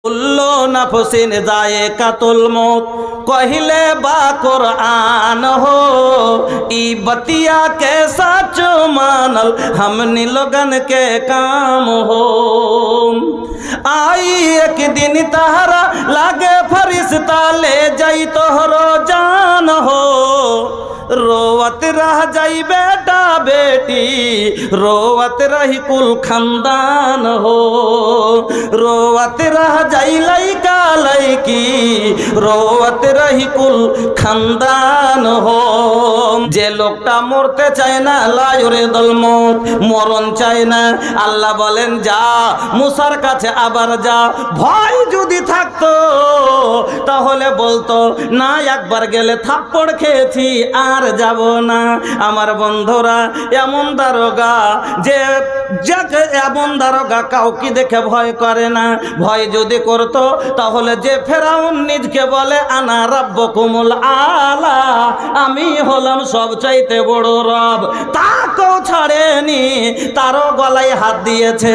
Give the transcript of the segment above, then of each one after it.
কুল্লু নাফসিন যায়কাতুল মৌত কहिले बा कुरान हो ई बतिया के सच मानल हमनी लोगन के काम हो। आई एक दिन तहरा लागे फरिश्ता ले जाई तोहरो जान हो। रोवत रह जाई बेटा बेटी रोवत रही कुल खानदान हो। रोवत रह जाई लइका लइकी रोवत रही कुल खानदान हो। যে লোকটা মরতে চায় না লা ইউরিদুল মউত মরণ চায় না আল্লাহ বলেন যা মুসার কাছে আবার যা। ভয় যদি থাকতো তাহলে বলতো না একবার গেলে থাপ্পড় খেয়েছি আর যাব না। আমার বন্ধুরা এমন দারোগা যে এমন দারোগা কাউকে দেখে ভয় করে না। ভয় যদি করতো তাহলে যে ফেরাউন নিজকে বলে আনা রাব্বুকুমুল আলা আমি হলাম সবচাইতে বড় রব তাকেও ছাড়েনি তারও গলায় হাত দিয়েছে।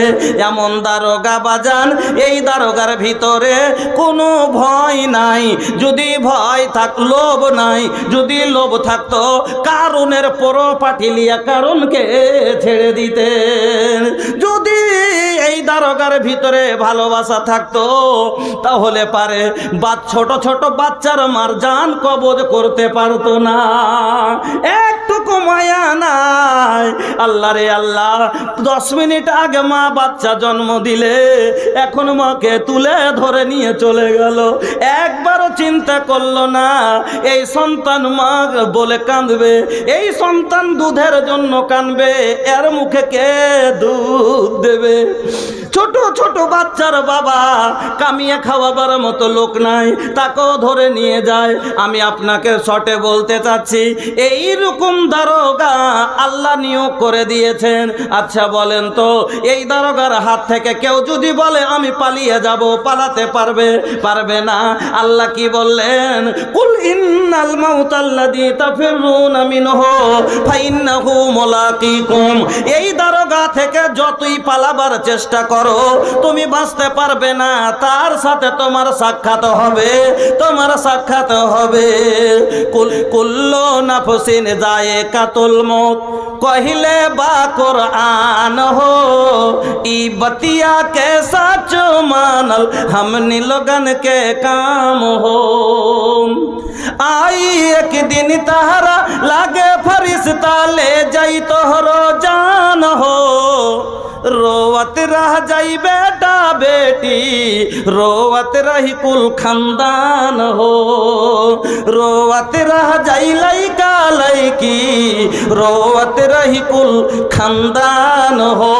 এমন দারোগা বাজান এই দারোগার ভিতরে কোনো ভয় নাই। যদি ভয় থাক লোভ নাই যদি লোভ থাকতো কারুনের প্রপার্টি লিয়া কারুনকে ছেড়ে দিতেন। যদি এই দারোগার ভিতরে ভালোবাসা থাকতো তাহলে পারে ছোট ছোট বাচ্চার মার জান কবজ করতে পারতো না। একটুকু মায়া নাই। আল্লাহ রে আল্লাহ 10 মিনিট আগে মা বাচ্চা জন্ম দিলে এখন মাকে তুলে ধরে নিয়ে চলে গেল। একবারও চিন্তা করলো না এই সন্তান মা বলে কাঁদবে এই সন্তান দুধের জন্য কাঁদবে এর মুখে কে দুধ দেবে। ছোট ছোট বাচ্চার বাবা কামিয়ে খাওয়াবার মতো লোক নাই তাকেও ধরে নিয়ে যায়। আমি আপনাকে শর্টে বলতে চাচ্ছি এই রকম দারোগা আল্লাহ নিয়োগ করে দিয়েছেন। আচ্ছা বলেন তো এই দারোগার হাত থেকে কেউ যদি বলে আমি পালিয়ে যাব পালাতে পারবে? পারবে না। আল্লাহ কি বললেন কুল ইন্নাল মাউতাল্লাযী তাফিরুনা মিনহু ফাইন্নাহু মুলাকীকুম। এই দারোগা থেকে যতই পালাবার চেষ্টা করো তুমি বাঁচতে পারবে না তার সাথে তোমার সাক্ষাৎ হবে তোমার সাক্ষাৎ হবে। কুল্লু নাফসিন যায়কাতুল মউত কहिले बा कुरान हो ई बतिया के सच मानल हमनी लोगन के काम हो। आई एक दिन तहरा लागे फरिश्ता ले जाई तोहरो जान हो। रोवत रह जाई बेटा बेटी रोवत रही कुल खानदान हो। रोवत रह जाई लइका लइकी रोवत रही कुल खानदान हो।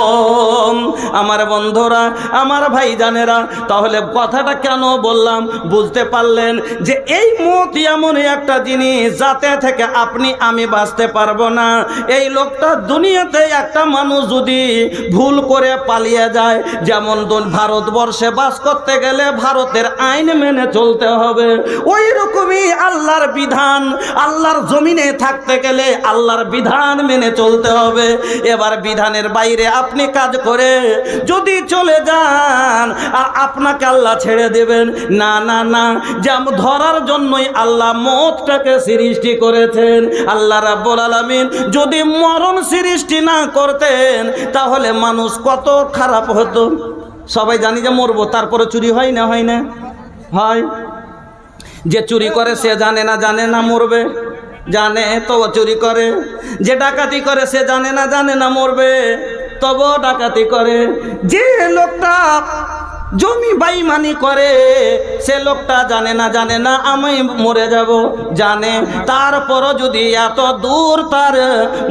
আমার বন্ধুরা আমার ভাই জানেরা তাহলে কথাটা কেন বললাম বুঝতে পারলেন যে এই মত এমন একটা জিনিস যাতে থেকে আপনি আমি বাঁচতে পারবো না। এই লোকটা দুনিয়াতে একটা মানুষ যদি ভুল করে পালিয়ে যায় যেমন ভারতবর্ষে বাস করতে গেলে ভারতের আইন মেনে চলতে হবে ওই রকমই আল্লাহর বিধান আল্লাহর জমিনে থাকতে গেলে আল্লাহর বিধান মেনে চলতে হবে। এবার বিধানের বাইরে আপনি কাজ করে যদি চলে যান আর আপনাকে আল্লাহ ছেড়ে দেবেন না না না। যেমন ধরার জন্যই আল্লাহ মওতটাকে সৃষ্টি করেছেন। আল্লাহ রাব্বুল আলামিন যদি মরণ সৃষ্টি না করতেন তাহলে মানুষ কত খারাপ হতো। সবাই জানি যে মরবো তারপরে চুরি হয় না হয় না হয়। যে চুরি করে সে জানে না মরবে জানে তবু চুরি করে। যে ডাকাতি করে সে জানে না মরবে তবু ডাকাতি করে। যে লোকটা জমি বেঈমানি করে সে লোকটা জানে না আমি মরে যাব জানে তারপরও যদি এত দূর তার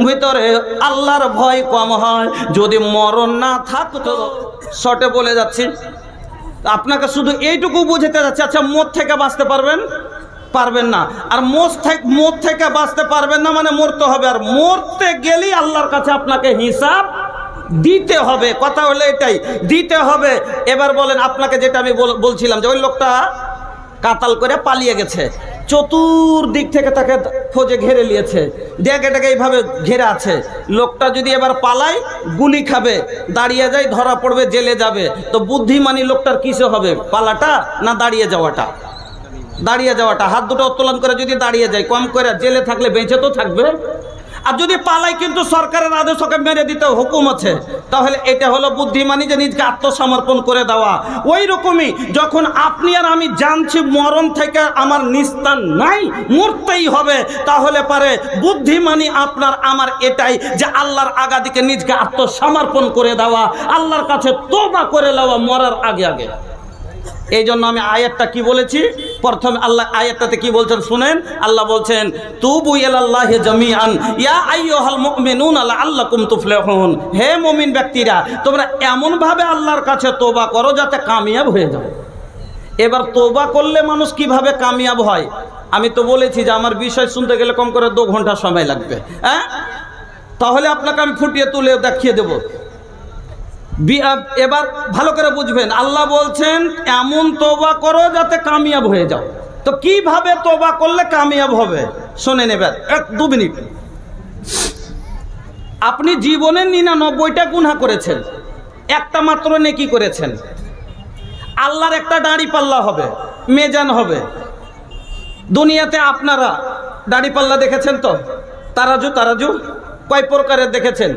ভিতরে আল্লাহর ভয় কম হয় যদি মরণ না থাকতো। শর্টে বলে যাচ্ছি আপনাকে শুধু এইটুকু বুঝাতে যাচ্ছে। আচ্ছা মদ থেকে বাঁচতে পারবেন না আর মদ থেকে বাঁচতে পারবেন না মানে মরতে হবে আর মরতে গেলেই আল্লাহর কাছে আপনাকে হিসাব দিতে হবে। কথা হলো এটাই দিতে হবে। এবার বলেন আপনাকে যেটা আমি বলছিলাম যে ওই লোকটা কাতাল করে পালিয়ে গেছে চতুর্দিক থেকে তাকে খোঁজে ঘেরে নিয়েছে, এটাকে এইভাবে ঘেরে আছে। লোকটা যদি এবার পালায় গুলি খাবে, দাঁড়িয়ে যায় ধরা পড়বে, জেলে যাবে। তো বুদ্ধিমানী লোকটার কিসে হবে, পালাটা না দাঁড়িয়ে যাওয়াটা? দাঁড়িয়ে যাওয়াটা। হাত দুটো উত্তোলন করে যদি দাঁড়িয়ে যায়, কম করে জেলে থাকলে বেঁচে তো থাকবে। আর যদি পালাই কিন্তু সরকারের আদেশ ওকে মেরে দিতে হুকুম আছে, তাহলে এটা হলো বুদ্ধিমানী, যে নিজকে আত্মসমর্পণ করে দেওয়া। ওই রকমই যখন আপনি আর আমি জানছি মরণ থেকে আমার নিস্তার নাই, মরতেই হবে, তাহলে পারে বুদ্ধিমানী আপনার আমার এটাই যে আল্লাহর আগাদিকে নিজকে আত্মসমর্পণ করে দেওয়া, আল্লাহর কাছে তওবা করে নেওয়া মরার আগে আগে। এই জন্য আমি আয়াতটা কি বলেছি, প্রথমে আল্লাহ আয়াতটাতে কি বলছেন শুনেন। আল্লাহ বলছেন তুবু ইলাল্লাহি জামিআন ইয়া আইয়ুহাল মুমিনুনা লাআল্লাকুম তুফলিহুন। হে মুমিন ব্যক্তিরা, তোমরা এমন ভাবে আল্লাহর কাছে তওবা করো যাতে কামিয়াব হয়ে যাও। এবার তওবা করলে মানুষ কিভাবে কামিয়াব হয়, আমি তো বলেছি যে আমার বিষয় শুনতে গেলে কম করে 2 ঘন্টা সময় লাগবে। হ্যাঁ, তাহলে আপনাকে আমি ফুটিয়ে তুলে দেখিয়ে দেব। এবার ভালো করে বুঝবেন, আল্লাহ বলছেন এমন তওবা করো যাতে কামিয়াব হয়ে যাও। তো কিভাবে তওবা করলে কামিয়াব হবে শোনেন। এবার 1-2 মিনিট। আপনি জীবনে 99টা গুনাহ করেছেন, একটা মাত্র নেকি করেছেন। আল্লাহর একটা দাড়ি পাল্লা হবে, মেজান হবে। দুনিয়াতে আপনারা দাড়ি পাল্লা দেখেছেন তো? তারাজু তারাজু কয় প্রকারের দেখেছেন?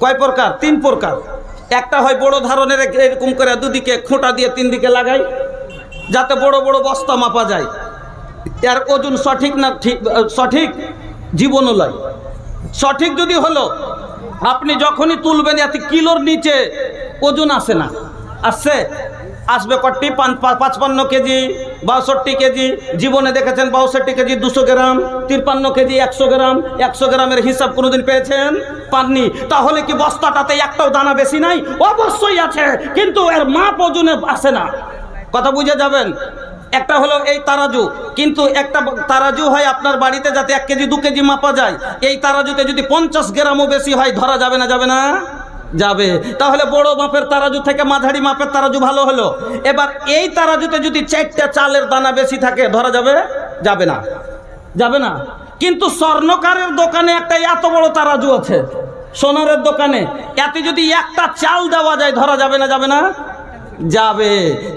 কয় প্রকার? 3 প্রকার। একটা হয় বড় ধরনের, এরকম করে দুদিকে খোঁটা দিয়ে 3 দিকে লাগাই, যাতে বড় বড় বস্তা মাপা যায়। এর ওজন সঠিক না ঠিক, সঠিক জীবনও লয়। সঠিক যদি হলো, আপনি যখনই তুলবেন এতে কিলোর নিচে ওজন আসে না। আসছে? আসবে কটি? 55 কেজি, 62 কেজি। জীবনে দেখেছেন 62 কেজি 200 গ্রাম, 53 কেজি 100 গ্রাম। 100 গ্রামের হিসাব কোনোদিন পেয়েছেন? পাননি। তাহলে কি বস্তাটাতে একটাও দানা বেশি নাই? অবশ্যই আছে, কিন্তু এর মাপ ওজনে আসে না। কথা বুঝে যাবেন। একটা হলো এই তারাজু, কিন্তু একটা তারাজু হয় আপনার বাড়িতে যাতে 1 কেজি 2 কেজি মাপা যায়। এই তারাজুতে যদি 50 গ্রামও বেশি হয় ধরা যাবে না? যাবে না? যাবে। তাহলে বড় মাপের তারাজু থেকে মাঝারি মাপের তারাজু ভালো হলো। এবার এই তারাজুতে যদি 4টা চালের দানা বেশি থাকে ধরা যাবে? যাবে না? যাবে না। কিন্তু স্বর্ণকারের দোকানে একটা এত বড় তারাজু আছে, সোনারের দোকানে, এতে যদি একটা চাল দেওয়া যায় ধরা যাবে না? যাবে না? যাবে।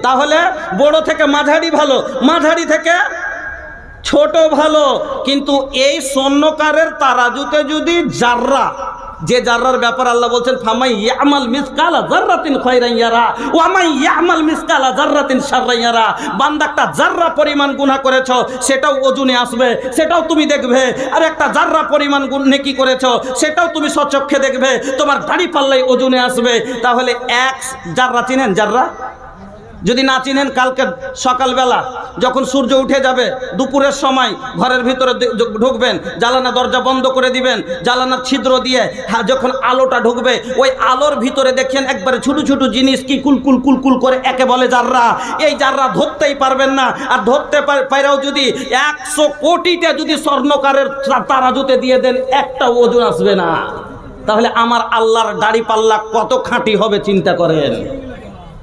তাহলে বড় থেকে মাঝারি ভালো, মাঝারি থেকে ছোট ভালো। কিন্তু এই স্বর্ণকারের তারাজুতে যদি জাররা, যে জাররার ব্যাপার আল্লাহ বলছেন ফামাই ইয়ামাল মিসকালা যাররাতিন খায়রান ইয়ারা ওয়া মান ইয়ামাল মিসকালা যাররাতিন শাররান ইয়ারা। বান্দা একটা জাররা পরিমাণ গুনাহ করেছো সেটাও ওজনে আসবে, সেটাও তুমি দেখবে। আর একটা জাররা পরিমাণ নেকি করেছো সেটাও তুমি সচক্ষে দেখবে, তোমার দাড়ি পাল্লায় ওজনে আসবে। তাহলে 1 জাররা চিনেন? জাররা যদি না চিনেন, কালকে সকালবেলা যখন সূর্য উঠে যাবে দুপুরের সময় ঘরের ভিতরে ঢুকবেন, জানালা দরজা বন্ধ করে দিবেন, জানালার ছিদ্র দিয়ে যখন আলোটা ঢুকবে ওই আলোর ভিতরে দেখেন একবারে ছোট ছোট জিনিস কি কুলকুল কুলকুল করে, একে বলে জাররা। এই জাররা ধরতেই পারবেন না। আর ধরতে পারেও যদি 100 কোটিটা যদি স্বর্ণকারের তারাজুতে দিয়ে দেন একটা ওজন আসবে না। তাহলে আমার আল্লাহর দাড়ি পাল্লা কত খাঁটি হবে চিন্তা করেন।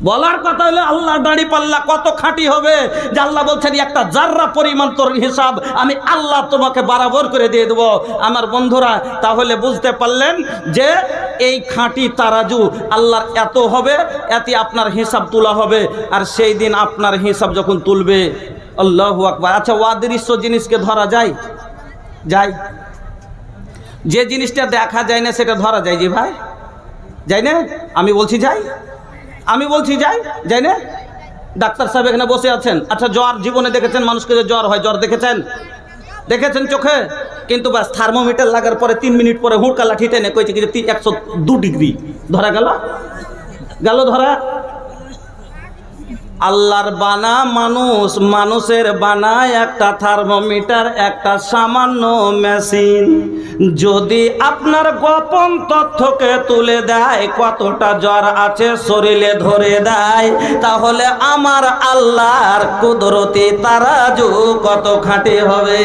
বলার কথা হলো আল্লাহর দাড়ি পাল্লা কত খাঁটি হবে, যে আল্লাহ বলছেন একটা জাররা পরিমাণ তোর হিসাব আমি আল্লাহ তোমাকে বরাবর করে দিয়ে দেবো। আমার বন্ধুরা, তাহলে বুঝতে পারলেন যে এই খাঁটি তারাজু আল্লাহর এত হবে, এতে আপনার হিসাব তোলা হবে। আর সেই দিন আপনার হিসাব যখন তুলবে, আল্লাহু আকবার। আচ্ছা, অদৃশ্য জিনিসকে ধরা যায়? যায়। যে জিনিসটা দেখা যায় না সেটা ধরা যায়? জি ভাই, যায় না? আমি বলছি যাই, আমি বলছি যাই, যাই না? ডাক্তার সাহেব এখানে বসে আছেন। আচ্ছা, জ্বর জীবনে দেখেছেন মানুষকে যে জ্বর হয়? জ্বর দেখেছেন? দেখেছেন চোখে? কিন্তু বাস থার্মোমিটার লাগার পরে 3 মিনিট পরে হুড়কা লাঠি টেনে কইছে কি 102 ডিগ্রি ধরা গেল, গেল ধরা। আল্লাহর বানা মানুষ, মানুষের বানায় একটা থার্মোমিটার, একটা সামান্য মেশিন। যদি আপনার গোপন তথ্যকে তুলে দেয়, কতটা জ্বর আছে শরীরে ধরে দেয়, তাহলে আমার আল্লাহর কুদরতি তারাজু কত খাঁটি হবে।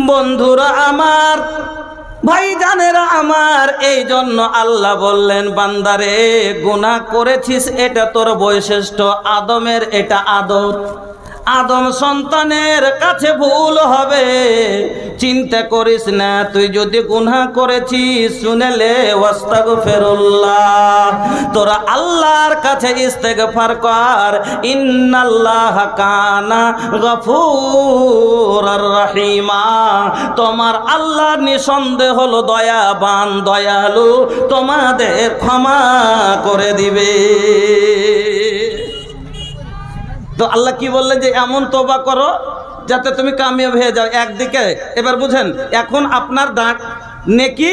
বন্ধুরা আমার, ভাইজানেরা আমার, এই জন্য আল্লাহ বললেন বান্দারে গুনাহ করেছিস এটা তোর বৈশিষ্ট্য, আদমের এটা আদত। আদম সন্তানের কাছে ভুল হবে, চিন্তা করিস না। তুই যদি গুনাহ করেছিস শুনেলে ওয়াস্তাগফিরুল্লাহ, তোরা আল্লাহর কাছে ইস্তেগফার কর। ইন্নাল্লাহা কানা গফুরার রহিমা, তোমার আল্লাহ নিঃসন্দেহ হলো দয়াবান, দয়ালু, তোমাদের ক্ষমা করে দিবে। তো আল্লাহ কি বললেন যে এমন তওবা করো যাতে তুমি কামিয়াব হয়ে যাও। একদিকে এবার বুঝেন, এখন আপনার নেকি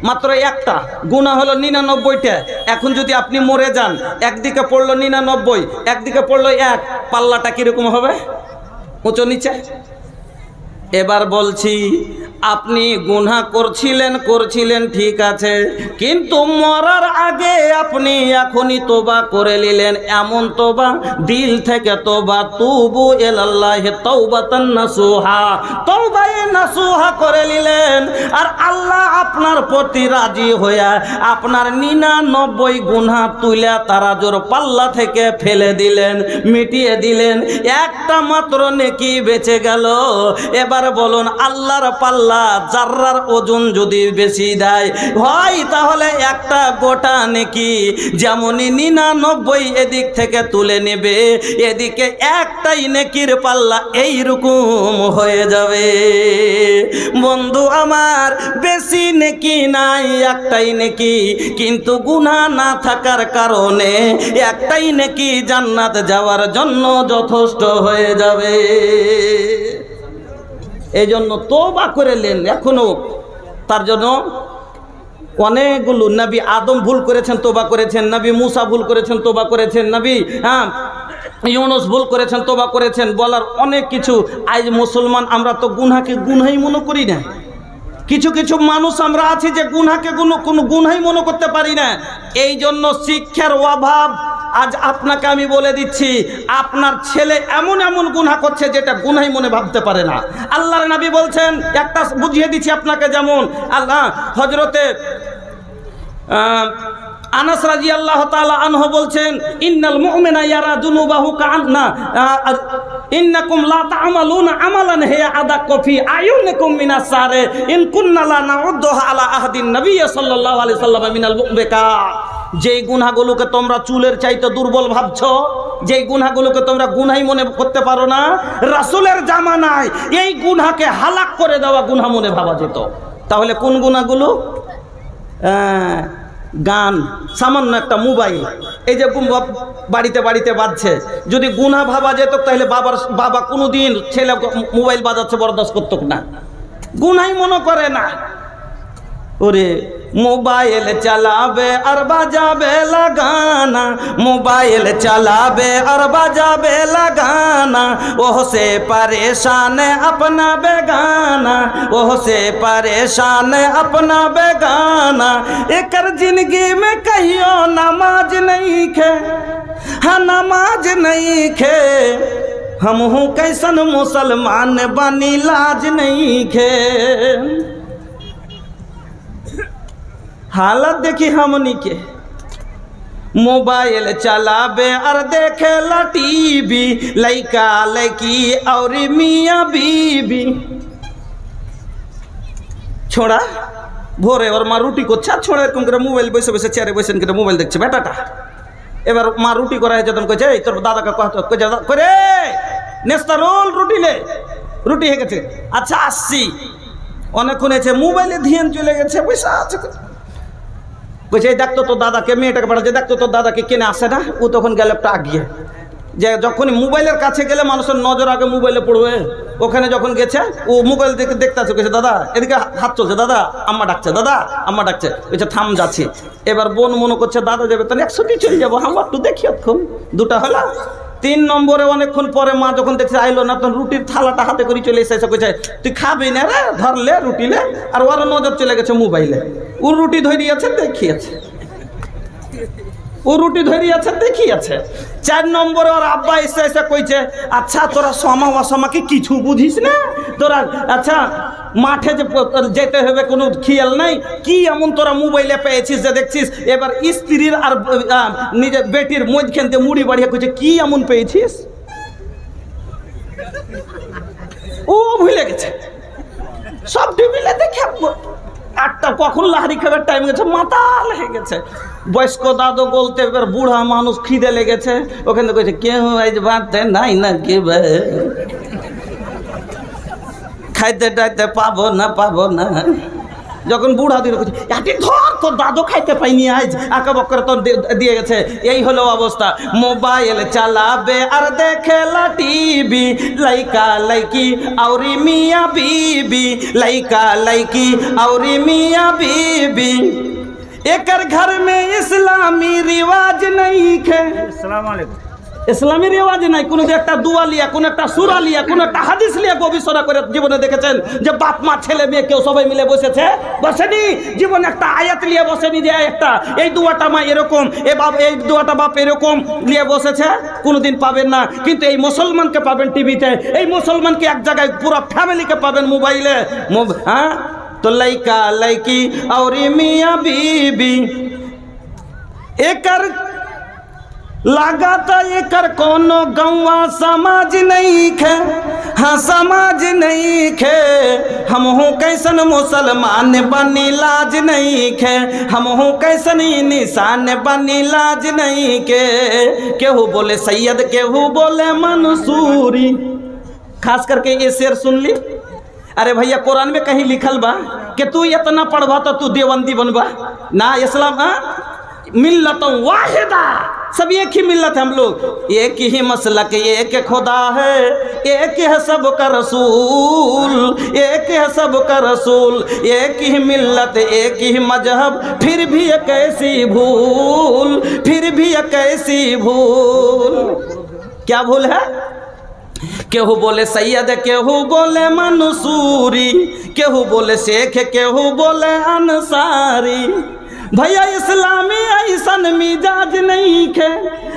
মাত্র একটা, গুনাহ হলো 99টা। এখন যদি আপনি মরে যান, একদিকে পড়লো 99, একদিকে পড়লো 1, পাল্লাটা কিরকম হবে? উঁচু নিচে। এবার বলছি, আপনি গুনাহ করছিলেন ঠিক আছে, কিন্তু মরার আগে আপনি এখনই তওবা করে নিলেন। এমন তওবা, দিল থেকে তওবা, তুবু ইলাল্লাহি তাওবাতান নাসুহা, তওবায়ে নাসুহা করে নিলেন। আর আল্লাহ আপনার প্রতি রাজি হইয়া আপনার 99 গুনাহ তুলে তারাজুর পাল্লা থেকে ফেলে দিলেন, মিটিয়ে দিলেন। একটা মাত্র নেকি বেঁচে গেল। এবার বলুন, আল্লাহর পাল্লা জাররার ওজন যদি বেশি দেয় হয়, তাহলে একটা গোটা নেকি যেমনই 99 এদিক থেকে তুলে নেবে, এদিকে একটাই নেকির পাল্লা এইরকম হয়ে যাবে। বন্ধু আমার, বেশি নেকি নাই, একটাই নেকি, কিন্তু গুনাহ না থাকার কারণে একটাই নেকি জান্নাত যাওয়ার জন্য যথেষ্ট হয়ে যাবে। এই জন্য তওবা করে নেন। এখনো তার জন্য অনেকগুলো নবী, আদম ভুল করেছেন, তওবা করেছেন। নবী মুসা ভুল করেছেন, তওবা করেছেন। নবী ইউনুস ভুল করেছেন, তওবা করেছেন। বলার অনেক কিছু। আজ মুসলমান আমরা তো গুনাহকে গুনাহই মনে করি না। কিছু কিছু মানুষ আমরা আছি যে গুনাহকে কোনো গুনাহই মনে করতে পারি না। এই জন্য শিক্ষার অভাব। আজ আপনাকে আমি বলে দিচ্ছি, আপনার ছেলে এমন এমন গুনাহ করছে যেটা গুনাহই মনে ভাবতে পারে না। আল্লাহর নবী বলছেন, একটা বুঝিয়ে দিচ্ছি আপনাকে, যেমন আল্লাহ হযরতে আনাস রাদিয়াল্লাহু তাআলা আনহু বলছেন, ইন্নাল মুমিনা ইয়ারা যুনুবাহু কাআন্না ইন্নাকুম লা তা'মালুনা আমালান হিয়া আদাক্কু ফি আয়ুনিকুম মিনাস সারে ইন কুন্না লা নাউদ্দুহা আলা আহদিন নবী সাল্লাল্লাহু আলাইহি সাল্লাম মিনাল মুবিকা। যেই গুনাহগুলোকে তোমরা চুলের চাইতে দুর্বল ভাবছো, যেই গুনাহগুলোকে তোমরা গুনাহই মনে করতে পারো না, রাসূলের জামানায় এই গুনাহকে হালাক করে দেওয়া গুনাহ মনে ভাবা যেত। তাহলে কোন গুনাহগুলো? গান, সামান্য একটা মোবাইল, এই যে বাড়িতে বাড়িতে বাজছে, যদি গুনাহ ভাবা যেত তাহলে বাবা কোনোদিন ছেলে মোবাইল বাজাচ্ছে বরদাস্ত করতো না, গুনাহই মনে করে না। ওরে মোবাইল চালাবে আর বাজাবে লাগানা, মোবাইল চালাবে আর বাজাবে লাগানা, ওহ সে परेशान अपना बेगाना, ओह से परेशान अपना बेगाना। एकर जिंदगी में कहियो नमाज नहीं खे, हाँ नमाज नहीं खे, हम हूँ कैसन मुसलमान बनी लाज नहीं खे। हालत देखी हमनी के, मोबाइल चलाबे और देखे ला टीवी, लइका लइकी और मियाँ बीबी। छोड़ा ভোরে ওর মা রুটি করছে, আর ছোড়া এরকম করে মোবাইল বসে বসে চেয়ারে বসে করে মোবাইল দেখছে বেটাটা। এবার মা রুটি করা হয়েছে, তখন কইছে, এই তোর দাদাকে কইছে করে নেস্তারোল রুটি লে, রুটি হয়ে গেছে। আচ্ছা আসছি, অনেকক্ষণ হয়েছে, মোবাইলে ধ্যান চলে গেছে, পয়সা আছে। কইছে দেখতো তোর দাদাকে, মেয়েটাকে পাঠাচ্ছে, দেখতো তোর দাদাকে কেনে আসে না। ও তখন গেল একটা আগিয়ে, যে যখনই মোবাইলের কাছে গেলে মানুষের নজর আগে মোবাইলে পড়বে। ওখানে যখন গেছে, ও মোবাইল দেখে দেখতে আছে, কইছে দাদা এদিকে হাত চলছে, দাদা আম্মা ডাকছে, দাদা আম্মা ডাকছে। কইছে থাম যাচ্ছি। এবার বোন মনে করছে দাদা যাবে, তাহলে 100টি চলে যাবো, আমরা একটু দেখি এখন। দুটা হলো। 3 নম্বরে অনেকক্ষণ পরে মা যখন দেখছে আইলো না, তখন রুটির থালাটা হাতে করে চলে এসেছে। কইছে তুই খাবি না রে, ধরলে রুটি লে। আর ওর নজর চলে গেছে মোবাইলে। ও রুটি ধরিয়েছে, দেখিয়েছে, ও রুটি ধরিয়েছে, দেখিয়েছে। 4 নম্বরে ওর আব্বা এসে এসে কইছে, আচ্ছা তোরা সমা অসমাকে কিছু বুঝিস না তোরা? আচ্ছা মাঠে যে যেতে হবে কোনো খেয়াল নাই, কি এমন তোরা মোবাইলে পেয়েছিস যে দেখছিস? এবার স্ত্রীর আর নিজের বেটির মধ্যখান থেকে মুড়ি বাড়িয়ে কইছে, কি এমন পেয়েছিস? ও ভুলে গেছে সব টিভিলে দেখে একটা কখন লাহারি খাবার টাইম গেছে মাতাল হয়ে গেছে। বয়স্ক দাদু বলতে এবার বুড়া মানুষ খিদে লেগেছে ওখানে কইছে কেউ আজ বাড়তে নাই না কি খাইতে টাইতে পাবো না। যখন বুড়া দিল ধর তোর দাদু খাইতে পাইনি আজ আঁকা বক্করে তোর দিয়ে গেছে। এই হলো অবস্থা। মোবাইল চালাবে আর দেখে টিভি লাইকা লাইকি আউরি মিয়া बीबी लाइका लाइकी और मियाँ बीबी एकर घर में इस्लामी रिवाज नहीं है। अस्सलाम वालेकुम। ইসলামী রেওয়াজ নাই কোনো একটা দোয়া লিয়া কোনো একটা সূরা লিয়া কোনো একটা হাদিস লিয়া গবেষণা করে জীবনে দেখেছেন যে বাপ মা ছেলে মেয়ে কেউ সবাই মিলে বসেছে? বসেনি। জীবনে একটা আয়াত লিয়ে বসেনি যে একটা এই দোয়াটা মা এরকম এই দোয়াটা বাপ এরকম লিয়ে বসেছে? কোনোদিন পাবেন না। কিন্তু এই মুসলমানকে পাবেন টিভিতে, এই মুসলমানকে এক জায়গায় পুরো ফ্যামিলিকে পাবেন মোবাইলে। হ্যাঁ তো লাইকা লাইকি और मियाँ बीबी एकर लगाता एकर कोनो गौवा समाज नहीं खे। हाँ समाज नहीं खे। हम हूँ कैसन मुसलमान बनी लाज नहीं खे। हम हूँ कैसन निशान बनी लाज नहीं के। केहू बोले सैयद केहू बोले मंसूरी। खास करके ये शेर सुन ली। अरे भैया कुरान में कहीं लिखल बा कि तू इतना पढ़वा तो तू देवंदी बनबा ना। इस्लाम मिल्लत वाहिदा, सब एक ही मिल्लत है हम लोग। एक ही मसलक एक खुदा है, एक है सबका रसूल, एक है सबका रसूल। एक ही मिल्लत एक ही मजहब फिर भी ये कैसी भूल, फिर भी ये कैसी भूल। क्या भूल है? केहू बोले सैयद केहू बोले मंसूरी, केहू बोले शेख केहू बोले अंसारी। भैया इस्लामी ऐसन मिजाज नहीं खे।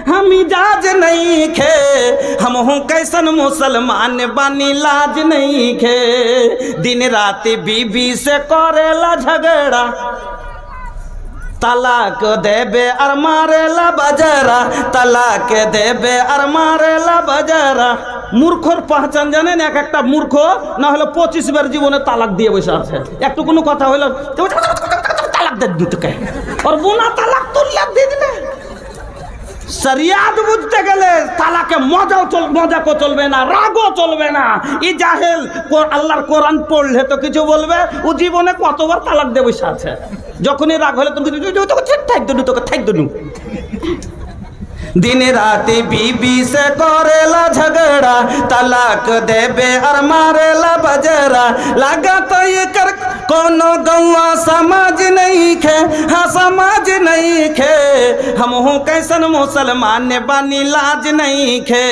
हम मिजाज नहीं खे। हम हूँ कैसन मुसलमान बनी लाज नहीं खे। दिन रात बीबी से करेला झगड़ा, तलाक देबे और मारेला बजरा, तलाक देबे और मारेला बजरा। मूर्खर पहचान जानेन एक একটা মূর্খ না হলে 25 বার জীবনে তালাক দিয়ে বসে আছে। একটু কোনো কথা হলো তালাক দে দিতে আর বোনা তালাক তুললে দিয়ে দিলে। শরিয়াত বুঝতে গেলে তালাকে মজা কো চলবে না, রাগও চলবে না। ই জাহেল আল্লাহর কোরআন পড়লে তো কিছু বলবে, ও জীবনে কতবার তালাক দিয়ে বসে আছে। যখনই রাগ হলে তুমি তোকে থাক দনু। दिन रात बीबी से करेला झगड़ा, तलाक देबे और मारेला बजरा। लगा तो ये कर कोनो गौवा समाज नहीं खे। हाँ समाज नहीं खे। हम हूँ कैसन मुसलमान बनी लाज नहीं खे।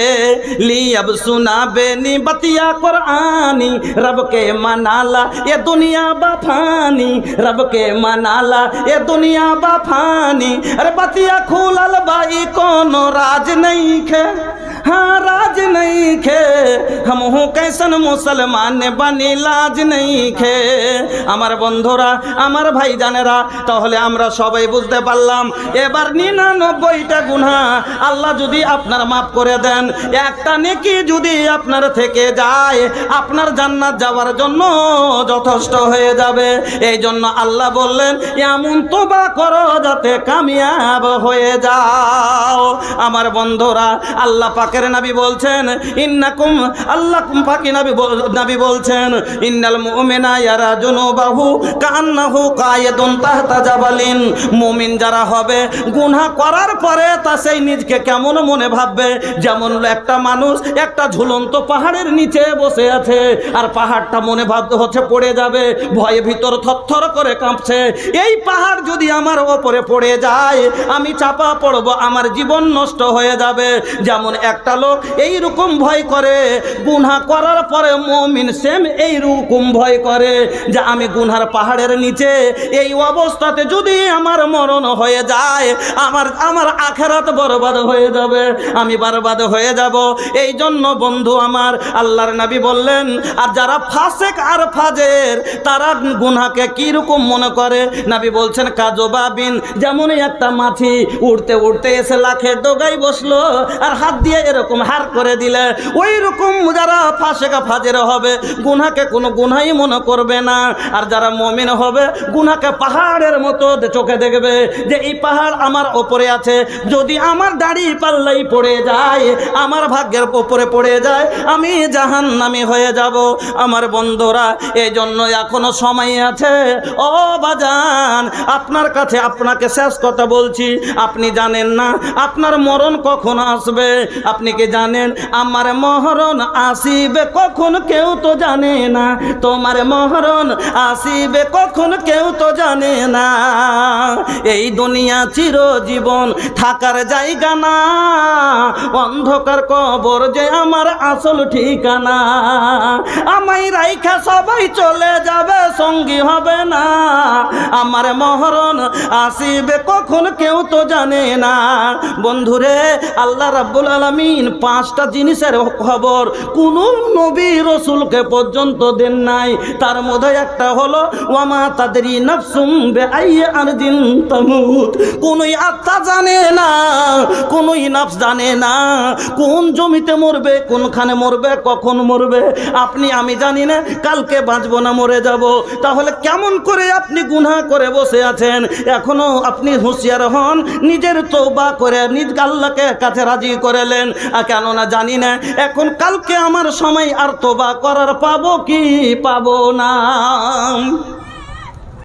ली अब सुना बेनी बतिया कुरानी, रब के मनाला ये दुनिया बाफानी, रब के मनाला ये दुनिया बाफानी। अरे बतिया खुलल बाई कौन राज नहीं खे। हाँ राज नहीं खे। हम हूँ कैसन मुसलमान बनी लाज नहीं खे। আমার বন্ধুরা আমার ভাই জানেরা তাহলে আমরা সবাই বুঝতে পারলাম এবার 99টা গুনাহ আল্লাহ যদি আপনার মাফ করে দেন, একটা নেকি যদি আপনার থেকে যায় আপনার জান্নাত যাওয়ার জন্য যথেষ্ট হয়ে যাবে। এই জন্য আল্লাহ বললেন এমন তোবা করো যাতে কামিয়াব হয়ে যাও। আমার বন্ধুরা আল্লাহ পাকের নবী বলছেন ইন্নাকুম, আল্লাহ পাকের নবী বলছেন ইন্নাল মুমিনা ইয়ারা জুনুবাহু কান্নাহু কায়েদুন তাহতা জাবালিন। মুমিন যারা হবে গুনাহ করার পরে তা সেই নিজকে কেমন মনে ভাববে যেমন একটা মানুষ একটা ঝুলন্ত পাহাড়ের নিচে বসে আছে আর পাহাড়টা মনে ভাবতে হচ্ছে পড়ে যাবে, ভয়ে ভিতর থরথর করে কাঁপছে। এই পাহাড় যদি আমার ওপরে পড়ে যায় আমি চাপা পড়ব, আমার জীবন নষ্ট হয়ে যাবে। যেমন একটা লোক এই রকম ভয় করে গুনাহ করার পরে মুমিন সেম এই রকম ভয় করে যে আমি গুনার পাহাড়ের নিচে এই অবস্থাতে যদি আমার মরণ হয়ে যায় আমার আখিরাত বরবাদ হয়ে যাবে, আমি বরবাদ হয়ে যাব। এই জন্য বন্ধু আমার আল্লাহর নবী বললেন আর যারা ফাসিক আর ফাজের তারা গুনাহকে কি রকম মনে করে, নবী বলছেন কাজবাবিন, যেমন একটা মাছি উড়তে উড়তে এসে লাখের ডগায় বসলো আর হাত দিয়ে এরকম হার করে করে দিলে ওই রকম যারা ফাসেকা ফাজের হবে গুনাহকে কোনো গুনাহই মনে করবে না। আর যারা মুমিন হবে গুনাহকে পাহাড়ের মতো চোখে দেখবে যে এই পাহাড় আমার ওপরে আছে, যদি আমার দাড়ি পাল্লাই পড়ে যায়, আমার ভাগ্যের ওপরে পড়ে যায়, আমি জাহান্নামী হয়ে যাব। আমার বন্ধুরা, এই জন্য এখনো সময় আছে। ও বাজান, আপনার কাছে আপনাকে শেষ কথা বলছি, আপনি জানেন না আপনার মরণ কখন আসবে? আপনি কি জানেন আমার মরণ আসিবে কখন? কেউ তো জানে না। তোমার মরণ আসিবে কখন? কেউ তো জানে না। এই দুনিয়া চিরজীবন থাকার জায়গা না, অন্ধকার কবর যে আমার আসল ঠিকানা। আমায় রাইখা সবাই চলে যাবে, সঙ্গী হবে না। আমার মরণ আসিবে কখন? কেউ তো জানে না। বন্ধুরে, আল্লাহ রাব্বুল আলামিন 5টা জিনিসের খবর কোন নবী রসুলকে পর্যন্ত দেন নাই। তার মধ্যে একটা হলো ওয়ামা তাদরি নাফসুম বিআইয়ি আরদিন তামুত। কোনই আত্মা জানে না, কোনই নফস জানে না কোন জমিতে মরবে, কোনখানে মরবে, কখন মরবে। আপনি আমি জানি না কালকে বাঁচবো না মরে যাব। তাহলে কেমন করে আপনি গুনাহ করে বসে আছেন? এখনো আপনি হুঁশিয়ার হন, নিজের তওবা করে নিজ আল্লাহকে কাছে রাজি করেলেন। কেননা জানি না এখন কালকে আমার সময় আর তওবা করার পাবো কি পাবো না।